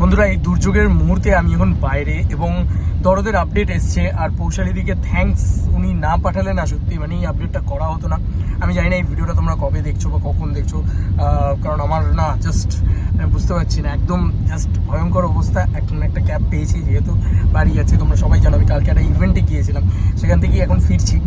বন্ধুরা, এই দুর্যোগের মুহূর্তে আমি এখন বাইরে এবং দরদের আপডেট এসছে। আর পৌশালীদিকে থ্যাঙ্কস, উনি না পাঠালে না সত্যি মানে এই আপডেটটা করা হতো না। আমি জানি না এই ভিডিওটা তোমরা কবে দেখছো বা কখন দেখছো, কারণ আমার না জাস্ট বুঝতে পারছি না, একদম জাস্ট ভয়ঙ্কর অবস্থা। এখন একটা ক্যাব পেয়েছি, যেহেতু বাড়ি যাচ্ছি, তোমরা সবাই জানো আমি কালকে একটা ইভেন্টে গিয়েছিলাম, সেখান থেকেই এখন ফিরছি।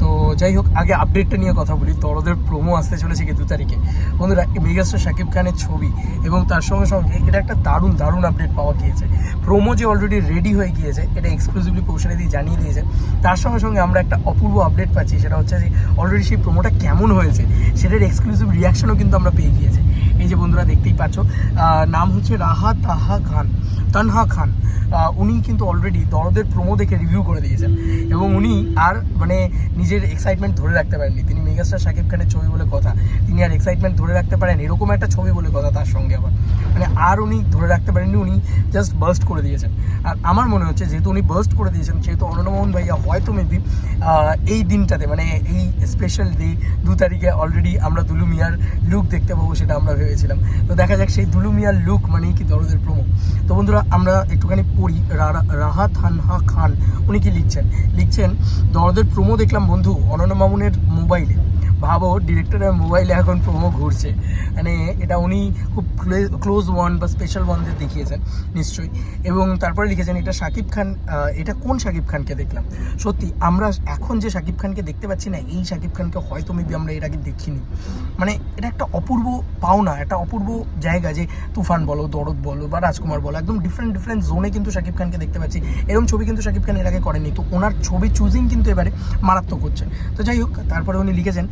তো যাই হোক, আগে আপডেটটা নিয়ে কথা বলি। দরদের প্রোমো আসতে চলেছে 2 তারিখে। বন্ধুরা, মেগাস্টার শাকিব খানের ছবি এবং তার সঙ্গে সঙ্গে এটা একটা দারুণ আপডেট পাওয়া গিয়েছে। প্রোমো যে অলরেডি রেডি হয়ে গিয়েছে, এটা এক্সক্লুসিভলি পৌঁছালীদি জানিয়ে দিয়েছে। তার সঙ্গে সঙ্গে আমরা একটা অপূর্ব আপডেট পাচ্ছি, সেটা হচ্ছে যে অলরেডি সেই প্রোমোটা কেমন হয়েছে সেটার এক্সক্লুসিভ রিয়াকশনও কিন্তু আমরা পেয়ে গিয়েছি। এই যে বন্ধুরা দেখতেই পাচ্ছ, নাম হচ্ছে তানহা খান। উনি কিন্তু অলরেডি দরদের প্রোমো দেখে রিভিউ করে দিয়েছেন এবং উনি আর মানে নিজের এক্সাইটমেন্ট ধরে রাখতে পারেননি। তিনি মেগাস্টার শাকিব খানের ছবি বলে কথা, তিনি আর এক্সাইটমেন্ট ধরে রাখতে পারেন এরকম একটা ছবি বলে কথা, তার সঙ্গে আবার মানে আর উনি ধরে রাখতে পারেননি, উনি জাস্ট বার্স্ট করে দিয়েছেন। আর আমার মনে হচ্ছে যেহেতু উনি বার্স্ট করে দিয়েছেন, সেহেতু অনন্য মোহন ভাইয়া হয়তো মেবি এই দিনটাতে মানে এই স্পেশাল ডে 2 তারিখে অলরেডি আমরা দুলু মিয়ার লুক দেখতে পাবো, সেটা আমরা ভেবেছিলাম। তো দেখা যাক সেই দুলু মিয়ার লুক মানেই কি দরদের প্রোমো। তো বন্ধুরা, আমরা একটুখানি পড়ি তানহা খান উনি কি লিখছেন দরদের প্রোমো দেখলাম বন্ধু অনন্য মামুনের মোবাইলে। ভাবো, ডিরেক্টরের মোবাইলে এখন প্রোমো ঘুরছে, মানে এটা উনি খুব ক্লোজ ওয়ান বা স্পেশাল ওয়ানদের দেখিয়েছেন নিশ্চয়ই। এবং তারপরে লিখেছেন এটা শাকিব খান, এটা কোন শাকিব খানকে দেখলাম। সত্যি আমরা এখন যে শাকিব খানকে দেখতে পাচ্ছি না, এই শাকিব খানকে হয়তো মেবি আমরা এর আগে দেখিনি। মানে এটা একটা অপূর্ব পাওনা, একটা অপূর্ব জায়গা যে তুফান বলো, দরদ বলো বা রাজকুমার বলো, একদম ডিফারেন্ট জোনে কিন্তু শাকিব খানকে দেখতে পাচ্ছি। এরকম ছবি কিন্তু শাকিব খান এর আগে করেনি, তো ওনার ছবি চুজিং কিন্তু এবারে মারাত্মক হচ্ছে। তো যাই হোক, তারপরে উনি লিখেছেন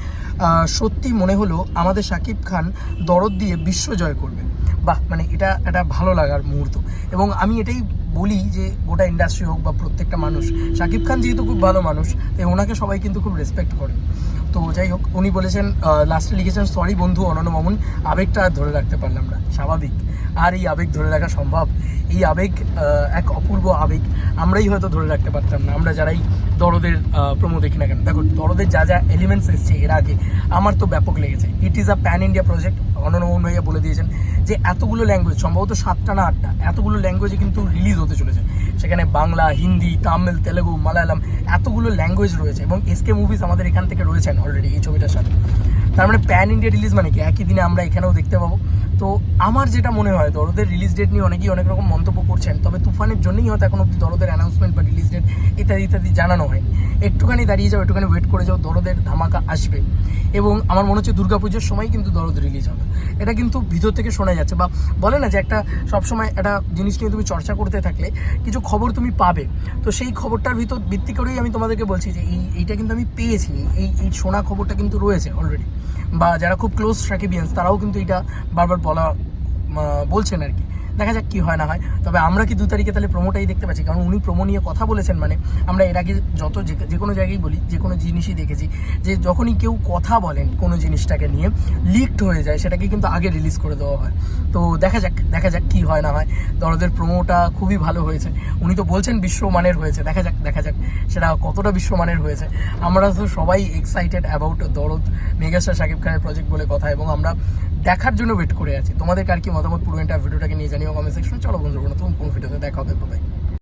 সত্যি মনে হলো আমাদের শাকিব খান দরদ দিয়ে বিশ্ব জয় করবে। বাহ, মানে এটা একটা ভালো লাগার মুহূর্ত। এবং আমি এটাই বলি যে গোটা ইন্ডাস্ট্রি হোক বা প্রত্যেকটা মানুষ, শাকিব খান যেহেতু খুব ভালো মানুষ, তাই ওনাকে সবাই কিন্তু খুব রেসপেক্ট করে। তো যাই হোক, উনি বলেছেন, লাস্টে লিখেছেন সরি বন্ধু অনন্য মামুন, আবেগটা আর ধরে রাখতে পারলাম না। স্বাভাবিক, আর এই আবেগ ধরে রাখা সম্ভব? এই আবেগ এক অপূর্ব আবেগ, আমরাই হয়তো ধরে রাখতে পারতাম না, আমরা যারাই দরদের প্রোমো দেখি না কেন। দেখো, দরদের যা এলিমেন্টস এসছে এর আগে আমার তো ব্যাপক লেগেছে। It is a pan India project. অনন্য মোহন ভাইয়া বলে দিয়েছেন যে এতগুলো ল্যাঙ্গুয়েজ, সম্ভবত 7টা না 8টা, এতগুলো ল্যাঙ্গুয়েজে কিন্তু রিলিজ হতে চলেছে। সেখানে বাংলা, হিন্দি, তামিল, তেলেগু, মালায়ালাম, এতগুলো ল্যাঙ্গুয়েজ রয়েছে এবং এসকে মুভিজ আমাদের এখান থেকে রয়েছেন অলরেডি এই ছবিটার সাথে। তার মানে প্যান ইন্ডিয়া রিলিজ মানে কি একই দিনে আমরা এখানেও দেখতে পাবো। তো আমার যেটা মনে হয়, দরদের রিলিজ ডেট নিয়ে অনেকেই অনেক রকম মন্তব্য করছেন, তবে তুফানের জন্যই হয়তো এখন অব্দি দরদের অ্যানাউন্সমেন্ট বা রিলিজ ডেট ইত্যাদি জানানো হয়নি। একটুখানি দাঁড়িয়ে যাও, একটুখানি ওয়েট করে যাও, দরদের ধামাকা আসবে। এবং আমার মনে হচ্ছে দুর্গাপুজোর সময় কিন্তু দরদ রিলিজ হবে, এটা কিন্তু ভিতর থেকে শোনা যাচ্ছে। বা বলে না যে একটা সবসময় একটা জিনিস নিয়ে তুমি চর্চা করতে থাকলে কিছু খবর তুমি পাবে, তো সেই খবরটার ভিত্তি করেই আমি তোমাদেরকে বলছি যে এইটা কিন্তু আমি পেয়েছি, এই শোনা খবরটা কিন্তু রয়েছে অলরেডি। বা যারা খুব ক্লোজ সাকিবিয়ান্স তারাও কিন্তু এটা বারবার বলছেন আর কি। দেখা যাক কি হয় না হয়। তবে আমরা কি 2 তারিখে তাহলে প্রোমোটাই দেখতে পাচ্ছি, কারণ উনি প্রোমো নিয়ে কথা বলেছেন। মানে আমরা এর আগে যে কোনো জায়গায় বলি, যে কোনো জিনিসই দেখেছি যে যখনই কেউ কথা বলেন কোনো জিনিসটাকে নিয়ে, লিকড হয়ে যায়, সেটাকে কিন্তু আগে রিলিজ করে দেওয়া হয়। তো দেখা যাক কি হয় না হয়। দরদের প্রোমোটা খুবই ভালো হয়েছে, উনি তো বলছেন বিশ্বমানের হয়েছে। দেখা যাক সেটা কতটা বিশ্বমানের হয়েছে। আমরা তো সবাই এক্সাইটেড অ্যাবাউট দরদ, মেগাস্টার শাকিব খানের প্রজেক্ট বলে কথা, এবং আমরা দেখার জন্য ওয়েট করে আছি। তোমাদের কার কি মতামত পুরো এন্টার ভিডিওটাকে নিয়ে জানিও কমেন্ট সেকশনে। চলো বন্ধুরা, নতুন কোন ভিডিওতে দেখা হবে, বাই।